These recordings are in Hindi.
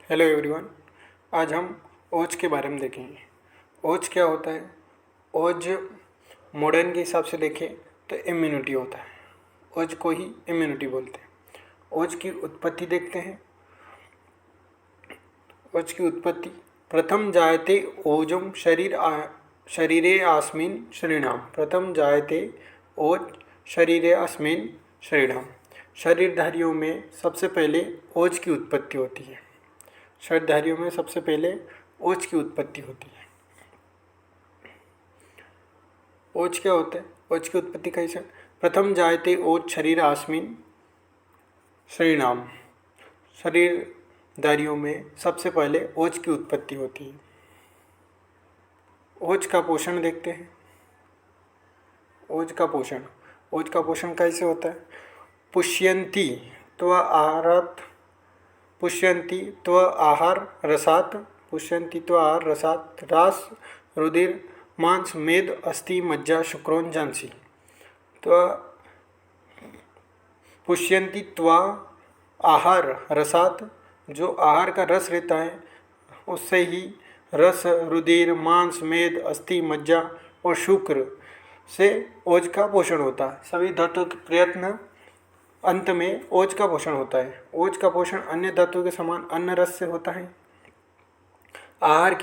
Hello everyone. आज हम ओज के बारे में देखेंगे। ओज क्या होता है? ओज मॉडर्न के हिसाब से देखें तो इम्यूनिटी होता है। ओज को ही इम्यूनिटी बोलते हैं। ओज की उत्पत्ति देखते हैं। ओज की उत्पत्ति प्रथम जायते ओजम शरीरे आस्मिन शरीणाम। प्रथम जायते ओज शरीरे अस्मिन शरीणाम। शरीरधारियों में सबसे पहले ओज की उत्पत्ति होती है। शरीरधारियों में सबसे पहले ओज की उत्पत्ति होती है। ओज क्या होता है? ओज की उत्पत्ति कैसे? प्रथम जायते ओज शरीर आस्मिन शरीणाम। शरीरधारियों में सबसे पहले ओज की उत्पत्ति होती है। ओज का पोषण देखते हैं। ओज का पोषण कैसे होता है? पुष्यन्ति आहार रसात रास रुधिर मांस मेद अस्थि मज्जा शुक्रों झांसी। तो पुष्यन्ति त्वा आहार रसात, जो आहार का रस रहता है उससे ही रस रुधिर मांस मेद अस्थि मज्जा और शुक्र से ओज का पोषण होता है। सभी धातुओं के प्रयत्न अंत में ओज का पोषण होता है। ओज का पोषण अन्य धातुओं के समान अन्न रस से होता है। आहार का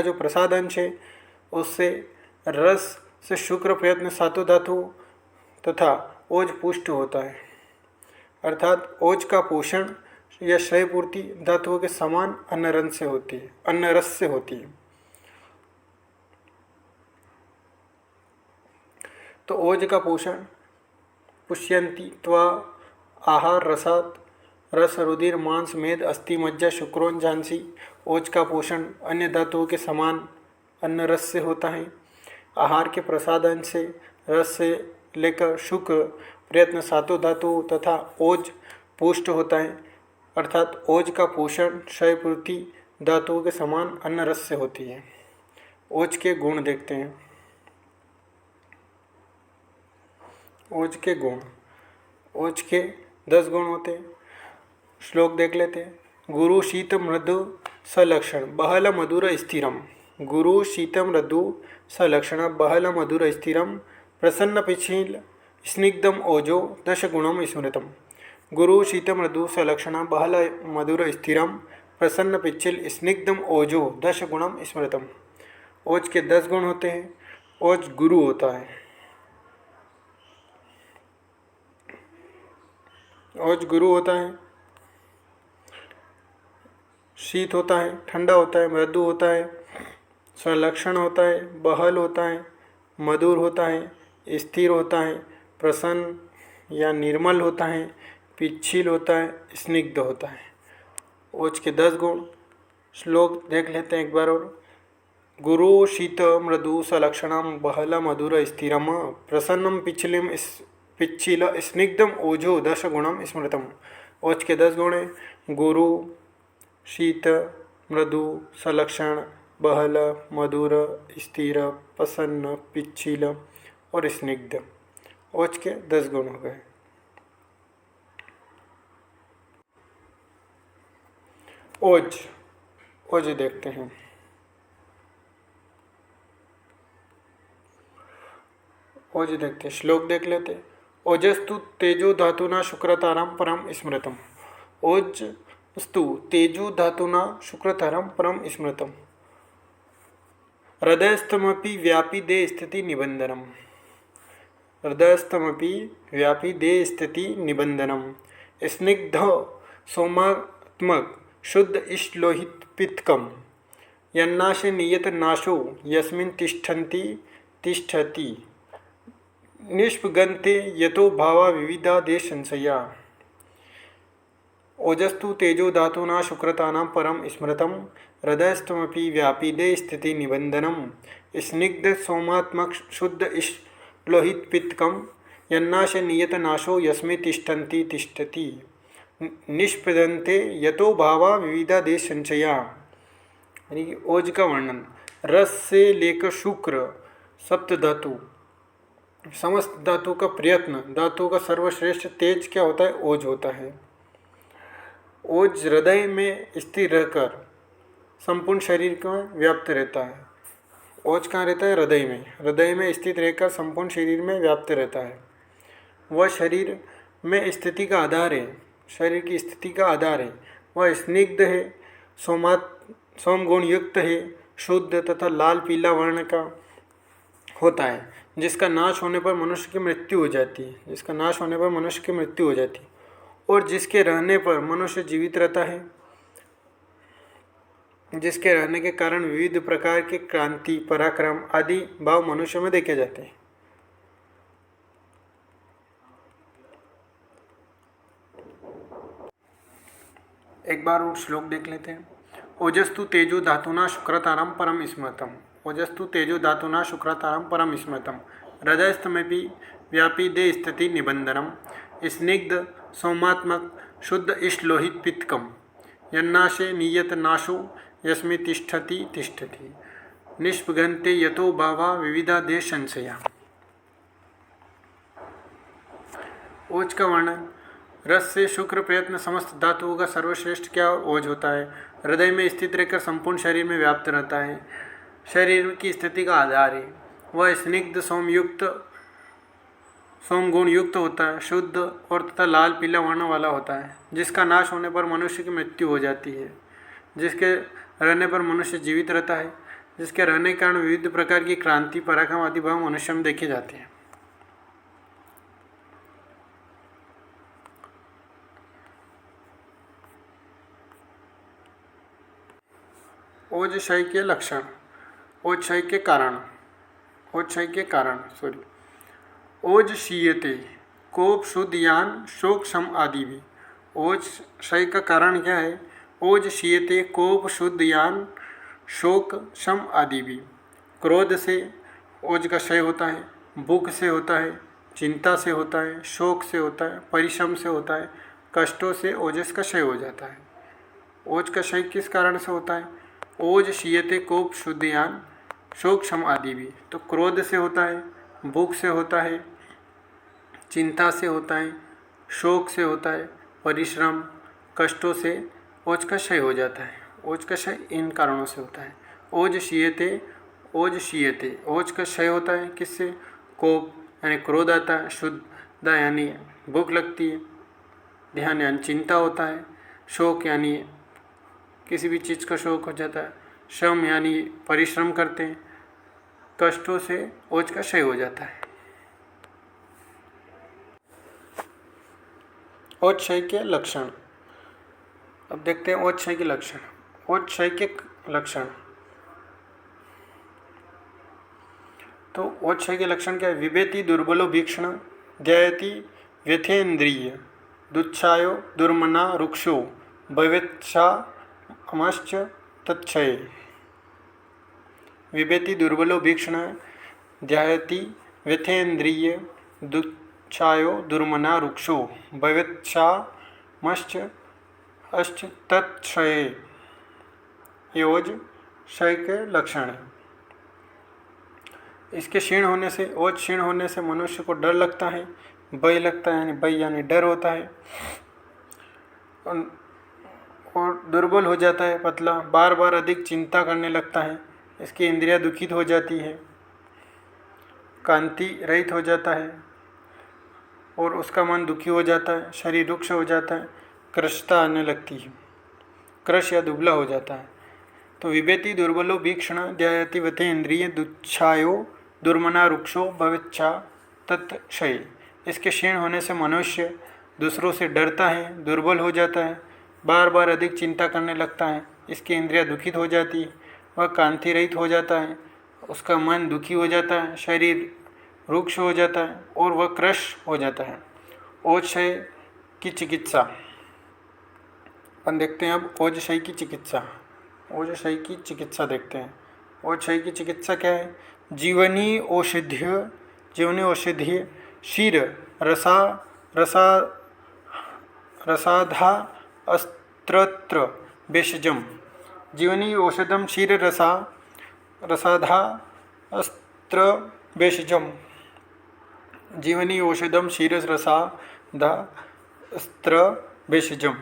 जो प्रसाद अंश है उससे रस से शुक्र प्रयत्न सातों धातु तथा ओज पुष्ट होता है। अर्थात ओज का पोषण या क्षय पूर्ति धातुओं के समान अन्न रस से होती है। तो ओज का पोषण पुष्यन्ति त्वा आहार रसात रस रुधिर मांस मेद अस्थि मज्जा शुक्रों झांसी। ओज का पोषण अन्य धातुओं के समान अन्न रस से होता है। आहार के प्रसादन से रस से लेकर शुक्र प्रयत्न सातों धातु तथा ओज पुष्ट होता है। अर्थात ओज का पोषण क्षय पूर्ति धातुओं के समान अन्न रस से होती है। ओज के गुण देखते हैं। ओज के गुण, ओज के 10 गुण होते हैं। श्लोक देख लेते हैं। गुरु शीत मृदु सलक्षण बहल मधुर स्थिरम। गुरु शीत मृदु सलक्षण बहल मधुर स्थिरम प्रसन्न पिछील स्निग्धम ओजो 10 गुणम स्मृतम। गुरु शीत मृदु सलक्षण बहल मधुर स्थिरम प्रसन्न पिछिल स्निग्धम ओजो 10 गुणम स्मृतम। ओज के 10 गुण होते हैं। ओज गुरु होता है। ओज गुरु होता है। शीत होता है, ठंडा होता है, मृदु होता है, संलक्षण होता है, बहल होता है, मधुर होता है, स्थिर होता है, प्रसन्न या निर्मल होता है, पिच्छिल होता है, स्निग्ध होता है। ओज के 10 गुण। श्लोक देख लेते हैं एक बार और। गुरु शीत मृदु सलक्षणम बहल मधुर स्थिरम प्रसन्नम पिच्छिल स्निग्धम ओजो 10 गुणम स्मृतम। ओज के 10 गुण हैं। गुरु शीत मृदु सलक्षण बहल मधुर स्थिर प्रसन्न पिच्छिल और स्निग्ध। ओज के 10 गुण हो गए। ओज देखते हैं। ओज देखते हैं। श्लोक देख लेते हैं। ओजस्तु तेजो धातुना शुक्रताराम परम स्मृतम। ओजस्तु तेजो धातुना शुक्रताराम परम स्मृतम हृदयस्थमपि व्यापी दे स्थिति निबंधनम। हृदयस्थमपि व्यापी दे स्थिति निबंधनम स्निग्ध सोमात्मक शुद्ध इष्टलोहित पित्तकम यन्नाशे नियत नाशो यस्मिन् तिष्ठति निष्पगन्ते यतो भावा विविधा देश संशया। ओजस्तु तेजो धातुना शुक्रतानां परम स्मृतम हृदयस्थमपि व्यापी दे स्थिति निबंधनम स्निग्ध सोमात्मक शुद्ध लोहित पित्तकम यन्नाशे नियत नाशो यस्मे तिष्ठति निष्पदन्ते यतो भावा विविधा देश संशया। यानी ओज का वर्णन। रस से लेकर शुक्र सप्त धातु समस्त धातु का प्रयत्न, धातु का सर्वश्रेष्ठ तेज क्या होता है? ओज होता है। ओज हृदय में स्थिर रहकर संपूर्ण शरीर में व्याप्त रहता है। ओज कहाँ रहता है? हृदय में। हृदय में स्थित रहकर संपूर्ण शरीर में व्याप्त रहता है। वह शरीर में स्थिति का आधार है, शरीर की स्थिति का आधार है। वह स्निग्ध है, सोम गुण युक्त है, शुद्ध तथा लाल पीला वर्ण का होता है, जिसका नाश होने पर मनुष्य की मृत्यु हो जाती है, जिसका नाश होने पर मनुष्य की मृत्यु हो जाती है, और जिसके रहने पर मनुष्य जीवित रहता है, जिसके रहने के कारण विविध प्रकार के क्रांति, पराक्रम आदि भाव मनुष्य में देखे जाते हैं। एक बार वो श्लोक देख लेते हैं। ओजस्तु तेजो धातुना शुक्रतारम परम स्मृतम। ओजस्तु तेजो धातुना शुक्रतारम परम स्मृतम। हृदयस्थमेपि व्यापी दे स्थिति निबंधनम। स्निग्ध सोमात्मक शुद्ध इष्टलोहित पित्तकम। यन्नाशे नियत नाशो यस्मे तिष्ठति तिष्ठति। निष्पगन्ते यतो भावा विविधा देश संशया। ओज का वर्णन। रस से शुक्र प्रयत्न समस्त धातुओं का सर्वश्रेष्ठ क्या ओज होता है। हृदय में स्थित रहकर संपूर्ण शरीर में व्याप्त रहता है, शरीर की स्थिति का आधार है। वह स्निग्ध सोम गुण युक्त होता है, शुद्ध और तथा लाल पीला वर्ण वाला होता है, जिसका नाश होने पर मनुष्य की मृत्यु हो जाती है, जिसके रहने पर मनुष्य जीवित रहता है, जिसके रहने के कारण विविध प्रकार की क्रांति, पराक्रम आदि भाव मनुष्य में देखे जाते हैं। ओजक्षय के लक्षण। ओजक्षय के कारण। ओज शीयते कोप शुद्ध यान शोक शम आदि भी। ओज क्षय का कारण क्या है? ओज शीयते कोप शुद्ध यान शोक शम आदि भी। क्रोध से ओज का क्षय होता है, भूख से होता है, चिंता से होता है, शोक से होता है, परिश्रम से होता है, कष्टों से ओजस का क्षय हो जाता है। ओज का क्षय किस कारण से होता है? ओज शीयते कोप शुद्ध यान शोक शम आदि भी। तो क्रोध से होता है, भूख से होता है, चिंता से होता है, शोक से होता है, परिश्रम, कष्टों से ओज का क्षय हो जाता है। ओज का क्षय इन कारणों से होता है। ओज शीयते ओज का क्षय होता है किससे? कोप यानी क्रोध आता है, शुद्ध यानी भूख लगती है, ध्यान यानी चिंता होता है, शोक यानी किसी भी चीज़ का शोक हो जाता है, श्रम यानी परिश्रम करते हैं, कष्टों से ओज का क्षय हो जाता है। ओज क्षय के लक्षण। अब देखते हैं ओज क्षय के लक्षण। ओज क्षय के लक्षण। तो ओज क्षय के लक्षण क्या है? विभेति दुर्बलो भीक्षण ध्यायति व्यथेन्द्रिय दुच्छायो दुर्मना रुक्षो भवेच्छा अमश्च तत्क्षय। विभेति दुर्बलो भीक्षण ध्यायति व्यथेन्द्रिय दुच्छायो दुर्मना रुक्षो भवेच्छा मश्च अश्च तत्क्षय। ये ओज क्षय के लक्षण है। इसके क्षीण होने से, ओज क्षीण होने से मनुष्य को डर लगता है, भय लगता है, यानी भय यानी डर होता है, और दुर्बल हो जाता है, पतला, बार बार अधिक चिंता करने लगता है, इसकी इंद्रियां दुखित हो जाती है, कांति रहित हो जाता है और उसका मन दुखी हो जाता है, शरीर रुक्ष हो जाता है, कृशता आने लगती है, कृश या दुबला हो जाता है। तो विभेति दुर्बलो भीक्षण ध्यायति वते इंद्रिय दुच्छायो दुर्मना रुक्षो भवेच्छा तत्क्षय। इसके क्षीण होने से मनुष्य दूसरों से डरता है, दुर्बल हो जाता है, बार बार अधिक चिंता करने लगता है, इसकी इंद्रियां दुखित हो जाती है, वह कांति रहित हो जाता है, उसका मन दुखी हो जाता है, शरीर रुक्ष हो जाता है और वह क्रश हो जाता है। ओज क्षय की चिकित्सा। अपन देखते हैं अब ओज क्षय की चिकित्सा। ओज क्षय की चिकित्सा देखते हैं। ओज क्षय की चिकित्सा क्या है? जीवनी औषधीय क्षीर रसाधा अस्त्रत्र भेषजम। जीवनी औषधम क्षीर रसाधा अस्त्र भेषजम। जीवनी औषधम क्षीर रसाधा अस्त्र भेषजम।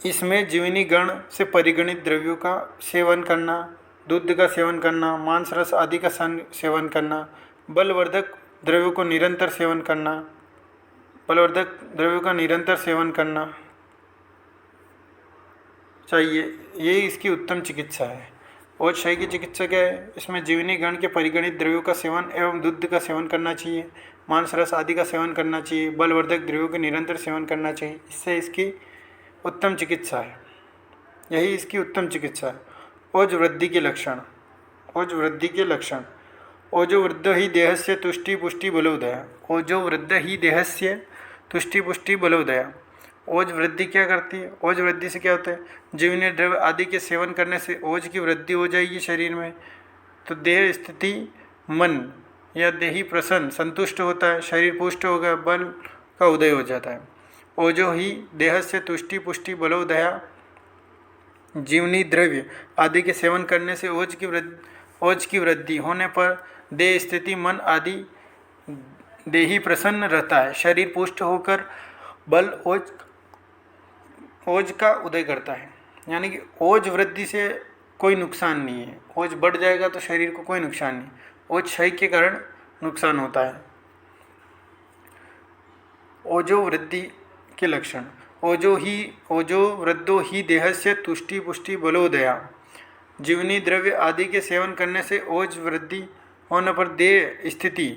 इसमें जीवनी गण से परिगणित द्रव्यों का सेवन करना, दूध का सेवन करना, मांस रस आदि का सेवन करना, बलवर्धक द्रव्यों को निरंतर सेवन करना, बलवर्धक द्रव्यों का निरंतर सेवन करना चाहिए, ये इसकी उत्तम चिकित्सा है। और क्षय की चिकित्सा क्या है? इसमें जीवनी गण के परिगणित द्रव्यों का सेवन एवं दूध का सेवन करना चाहिए, मांस रस आदि का सेवन करना चाहिए, बलवर्धक द्रव्यों के निरंतर सेवन करना चाहिए। इससे इसकी उत्तम चिकित्सा है, यही इसकी उत्तम चिकित्सा है। ओज वृद्धि के लक्षण, ओज वृद्धि के लक्षण। ओजो वृद्ध ही देहस्य तुष्टि पुष्टि बलोदया, ओजो वृद्ध ही देहस्य तुष्टि पुष्टि बलोदया। ओज वृद्धि क्या करती है? ओज वृद्धि से क्या होता है? जीवनी द्रव्य आदि के सेवन करने से ओज की वृद्धि हो जाएगी शरीर में, तो देह स्थिति मन या देही प्रसन्न संतुष्ट होता है, शरीर पुष्ट हो गया, बल का उदय हो जाता है। ओजो ही देह से तुष्टि पुष्टि बलोदया, जीवनी द्रव्य आदि के सेवन करने से ओज की वृद्धि होने पर देह स्थिति मन आदि देही प्रसन्न रहता है, शरीर पुष्ट होकर बल ओज का उदय करता है। यानी कि ओज वृद्धि से कोई नुकसान नहीं है, ओज बढ़ जाएगा तो शरीर को कोई नुकसान नहीं, ओज क्षय के कारण नुकसान होता है। ओजो वृद्धि के लक्षण। ओजो वृद्धो ही देहस्य तुष्टि पुष्टि बलोदया, जीवनी द्रव्य आदि के सेवन करने से ओज वृद्धि होने पर देह स्थिति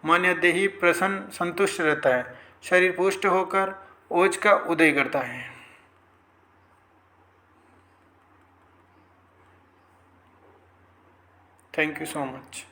मन या देही प्रसन्न संतुष्ट रहता है, शरीर पुष्ट होकर ओज का उदय करता है। Thank you so much.